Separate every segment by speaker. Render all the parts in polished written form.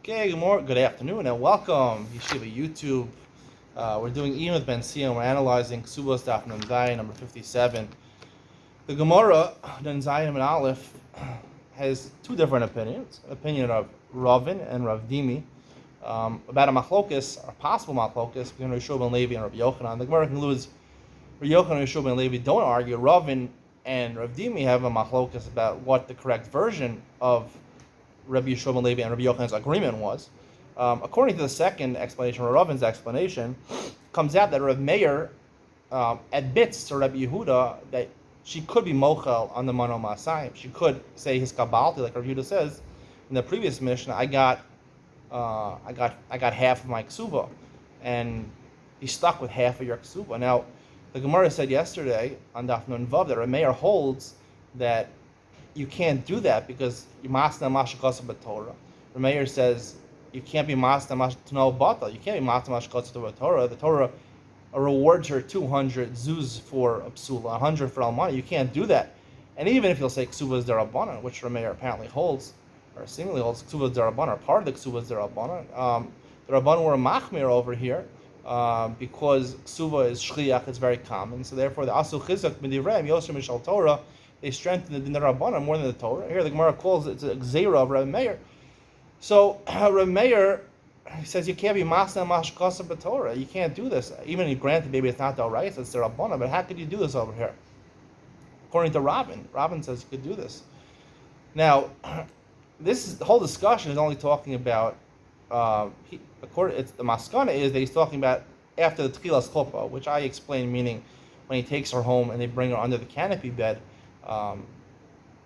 Speaker 1: Okay, good afternoon, and welcome, Yeshiva YouTube. We're doing Iyun with Benzion. We're analyzing Kesubos daf Nun Zayin, number 57. The Gemara, Nun Zayin and Aleph, has two different opinions. An opinion of Ravin and Rav Dimi about a machlokas, a possible machlokas, between Rav Shua ben Levi and Rav Yochanan. The Gemara concludes Rav Yochanan and Rav Shua ben Levi don't argue. Ravin and Rav Dimi have a machlokas about what the correct version of Rabbi Yeshua ben Levi and Rabbi Yochanan's agreement was. According to the second explanation, or Ravin's explanation, comes out that Rav Meir admits to Rabbi Yehuda that she could be mochel on the mano masayim. She could say his kabbalti, like Rabbi Yehuda says in the previous mission. I got half of my ksuba, and he's stuck with half of your ksuba. Now, the Gemara said yesterday on Daf Nun Vav that Rav Meir holds that you can't do that because you masna mashakasa b'Torah. The Meir says you can't be masna mashakasa b'Torah. You can't be masna mashakasa b'Torah. The Torah rewards her 200 zuz for a psula, 100 for almana. You can't do that. And even if you'll say ksuba is derabbanan, which the Meir apparently holds, or seemingly holds, ksuba is derabbanan, or part of the ksuba is derabbanan. The rabbanan were a machmir over here because ksuba is shliach. It's very common. So therefore, the asu chizak b'divrei yosher mishal Torah. They strengthen the din Rabbanan more than the Torah. Here the Gemara calls it a gzeira of Rav Meir. So Rav Meir says you can't be masna mashkasa b'Torah. You can't do this. Even granted, maybe it's not the right, it's the Rabbanan, but how could you do this over here? According to Ravin says you could do this. Now, the whole discussion is only talking about. It's the maskana is that he's talking about after the tchilas chuppah, which I explained, meaning when he takes her home and they bring her under the canopy bed. And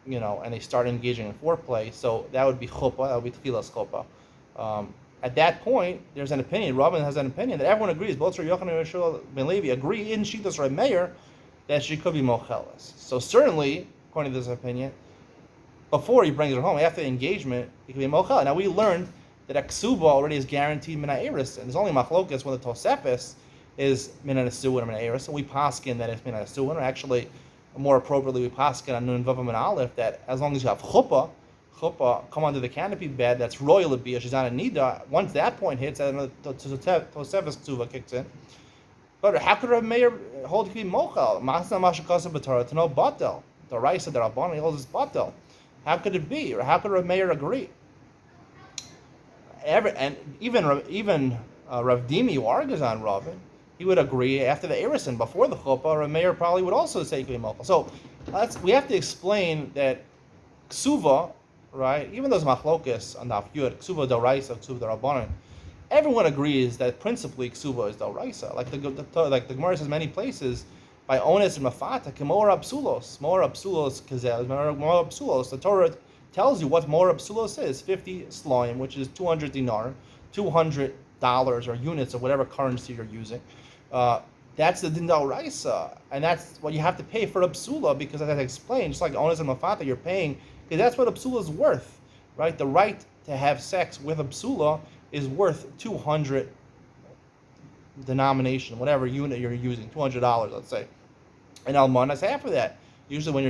Speaker 1: they start engaging in foreplay. So that would be chuppah, that would be tchilas chuppah. At that point, there's an opinion. Rabban has an opinion that everyone agrees. Both Rav Yochanan and Rav Shua ben Levi agree in Shitas Rav Meir that she could be mochelas. So certainly, according to this opinion, before he brings her home, after the engagement, he could be mochelas. Now we learned that a ksuba already is guaranteed min ha'eris, and there's only machlokas when the tosefes is min ha'nesuin or min ha'eris, and we paskin that it's min ha'nesuin, or actually more appropriately, we paskin on Nun Vav and Aleph that as long as you have chuppah come under the canopy bed, that's royal abiyah, she's not a nida. Once that point hits, another tosefes ksuva kicks in. But how could Rav Meir hold to be mochel? Masna mashakasa b'Torah to no batel. The Raisa, the Rabbanan, he holds his batel. How could it be? Or how could Rav Meir agree? Even Rav Dimi, who argues on Ravin, he would agree after the Erison, before the chuppah, Rav Meir probably would also say he mochel. So we have to explain that ksuva, right? Even those machlokas on the Yud, ksuva d'oraisa, ksuva d'Rabbanan, everyone agrees that principally ksuva is d'oraisa. Like the Gemara says many places, by ones and mafata, k'mor absulos kazel, mor absulos. The Torah tells you what mor absulos is: 50 slaim, which is 200 dinar, $200 or units of whatever currency you're using. That's the din d'oraisa, and that's what you have to pay for a psula, because as I explained, just like ones and mafata, you're paying because that's what a psula is worth, right? The right to have sex with a psula is worth 200 denomination, whatever unit you're using, $200, let's say. And almana is half of that. Usually, when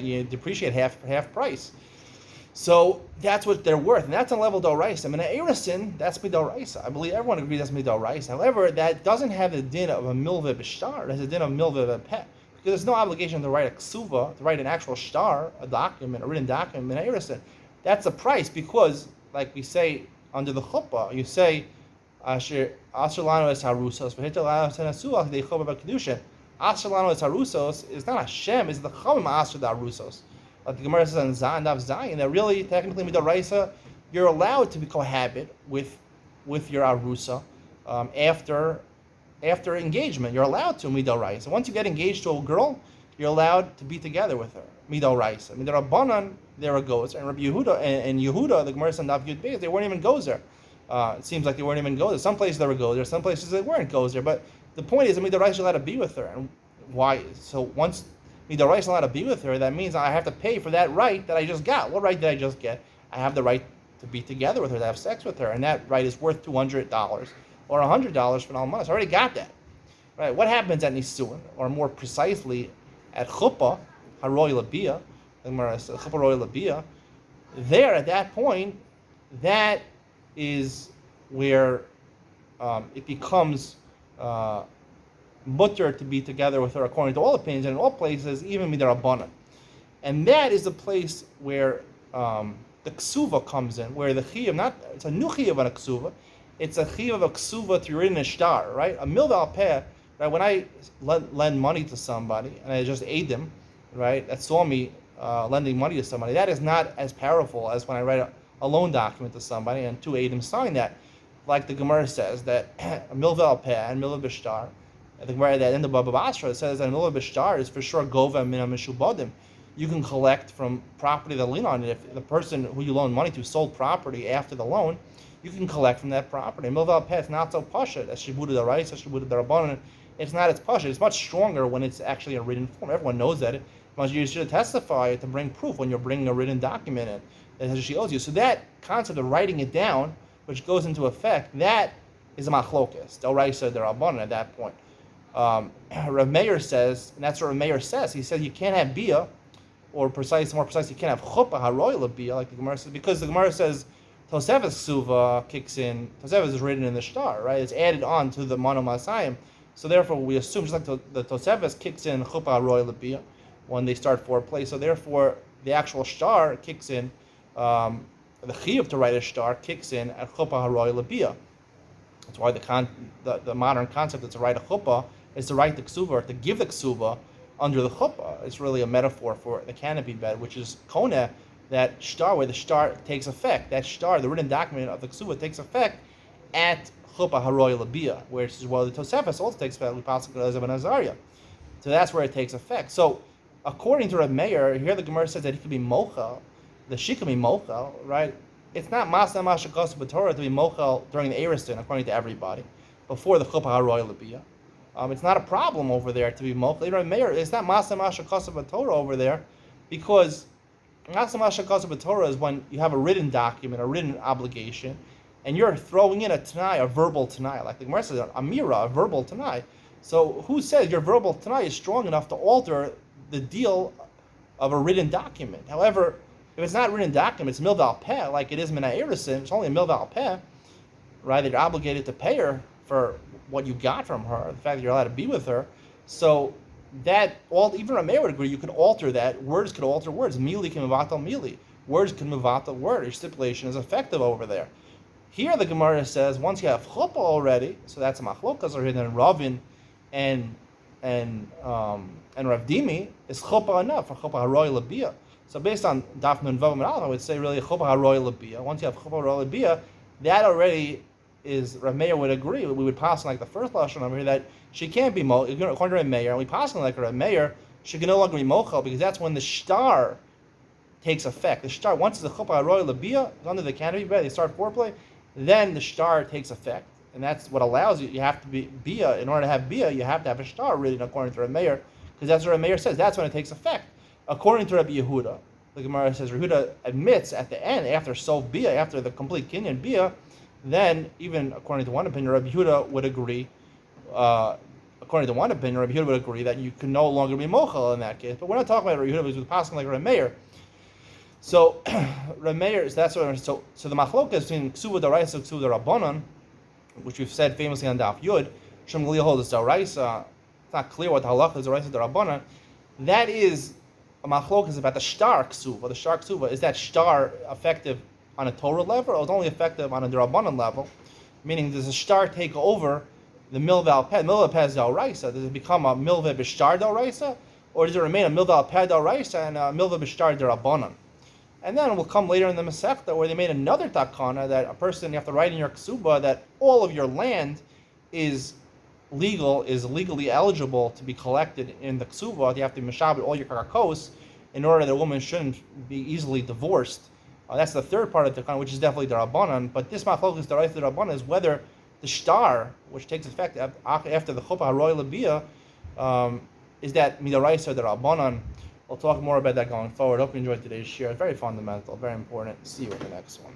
Speaker 1: you depreciate half price. So that's what they're worth, and that's on level d'oraisa. I mean, an erison, that's midoraisa. I believe everyone agrees that's midoraisa. However, that doesn't have the din of a milveh b'shtar. It has a din of milveh b'peh, because there's no obligation to write a ksuva, to write an actual shtar, a document, a written document, an erison. That's a price, because, like we say under the chuppah, you say asher lanu es harusos v'hita lanu es hanasuach de chuppah b'kedushin. Asher lanu es harusos is not Hashem, it's the chamim asher the harusos. Like the Gemara says on Daf Zayin, that really, technically, midoraisa, you're allowed to cohabit with your arusa after engagement. You're allowed to midoraisa. Once you get engaged to a girl, you're allowed to be together with her. Midoraisa. I mean, there are Rabbanan, there are gozer, and Rabbi Yehuda and Yehuda, the Gemara says on Daf Yud Beis, they weren't even gozer. It seems like they weren't even gozer. Some places they were gozer, some places they weren't gozer. But the point is, midoraisa, you're allowed to be with her. And why? So once midoraisa allowed to be with her, that means I have to pay for that right that I just got. What right did I just get? I have the right to be together with her, to have sex with her, and that right is worth $200 or $100 for an almanas. I already got that. Right? What happens at nisuin, or more precisely at chuppah haroy labia, chuppah roy labia? There, at that point, that is where it becomes mutter to be together with her according to all opinions, and in all places, even midarabbanan. And that is the place where the ksuva comes in, where the chiyuv, it's a new chiyuv on a ksuva, it's a chiyuv of a ksuva to written a shtar, right? A milv al peh, right? When I lend money to somebody and I just aid them, right? That saw me lending money to somebody. That is not as powerful as when I write a loan document to somebody and two aid them sign that. Like the Gemara says that a milv al peh and milv b'shtar. The Gemara at the end of Baba Basra says that a milv b'shtar is for sure gova min mishubadim. You can collect from property that lien on it. If the person who you loan money to sold property after the loan, you can collect from that property. Milv al peh is not so pashut as shibuda d'oraisa, shibuda d'rabbanan. It's not as pashut. It's much stronger when it's actually a written form. Everyone knows that. You should testify to bring proof when you're bringing a written document in that she owes you. So that concept of writing it down, which goes into effect, that is a machlokas, d'oraisa d'rabbanan at that point. Rav Meir says, and that's what Rav Meir says. He says you can't have bia, or more precise, you can't have chuppah haroy bia, like the Gemara says, because the Gemara says Tosefes Suva kicks in. Tosefes is written in the shtar, right? It's added on to the Mano Masayim. So therefore, we assume just like the Tosefes kicks in chuppah haroy bia when they start foreplay. So therefore, the actual shtar kicks in. The chiyuv to write a shtar kicks in at chuppah haroy bia. That's why the modern concept is to write a chuppah is to write the ksuba, or to give the ksuba under the chuppah. It's really a metaphor for the canopy bed, which is kona, that shtar, where the shtar takes effect. That shtar, the written document of the ksuba, takes effect at chuppah haroy labia, where it's well the Tosefes also takes effect. We pass it as a Azariah. So that's where it takes effect. So according to Reb Meir, here the Gemara says that he could be mochel, that she could be mochel, right? It's not masna mashakos b'torah to be mochel during the Eriston, according to everybody, before the chuppah haroy labia. It's not a problem over there to be mochel. Reb Meir, it's not masna mashakos b'torah over there, because masna mashakos b'torah is when you have a written document, a written obligation, and you're throwing in a tanai, a verbal tanai, like the Gemara says, a mira, a verbal tanai. So who says your verbal tanai is strong enough to alter the deal of a written document? However, if it's not a written document, it's milv al peh, like it is mina erisin, it's only a milv al peh, right? That you're obligated to pay her for what you got from her, the fact that you're allowed to be with her. So that, even Rameir would agree, you could alter that. Words could alter words. Mili can mevatel mili. Words can mevatel word. Your stipulation is effective over there. Here the Gemara says, once you have chuppah already, so that's a machlokas, or hidden Ravin and Rav Dimi, is chuppah enough for chuppah haroy labia. So based on Daf Nun Vav and Aleph, I would say really chuppah haroy labia. Once you have chuppah haroy labia, that already is, Rav Meir would agree. We would pass like the first lashon over here that she can't be according to Rav Meir, and we pass like Rav Meir, she can no longer be mochel, because that's when the shtar takes effect. The shtar, once the chuppah haroy labia is under the canopy bed, they start foreplay, then the shtar takes effect, and that's what allows you. You have to be bia. In order to have bia, you have to have a shtar written according to Rav Meir, because that's what Rav Meir says. That's when it takes effect. According to Rabbi Yehuda, the Gemara says Rabbi Yehuda admits at the end, after sold bia, after the complete kinyan bia, then even according to one opinion, Rabbi Yehuda would agree. According to one opinion, Rabbi Yehuda would agree that you can no longer be mochel in that case. But we're not talking about Rabbi Yehuda, because we're passing like Rabbi Meir. So Rabbi Meir, so that's what. So the machlokas between ksuva d'oraisa and ksuva d'rabbanan, which we've said famously on Daf Yud, Shem Galil holds d'oraisa. It's not clear what the halacha is d'oraisa d'rabbanan. That is a machlokas about the shtar ksuva. The shtar ksuva, is that shtar effective on a Torah level, or it's only effective on a d'rabbanan level? Meaning, does the shtar take over the milv al peh? Milv al peh is d'oraisa. Does it become a milv b'shtar d'oraisa, or does it remain a milv al peh d'oraisa and a milv b'shtar d'rabbanan? And then we'll come later in the Masechta where they made another takana that a person, you have to write in your ksuba that all of your land is legally eligible to be collected in the ksuba. You have to mishabed all your karakos in order that a woman shouldn't be easily divorced. That's the third part of the takana, which is definitely the rabbanan. But this machlokas the rabbanan is whether the shtar, which takes effect after the chuppah haroy labia, is that midaraisa the rabbanan. We'll talk more about that going forward. Hope you enjoyed today's share. It's very fundamental, very important. See you in the next one.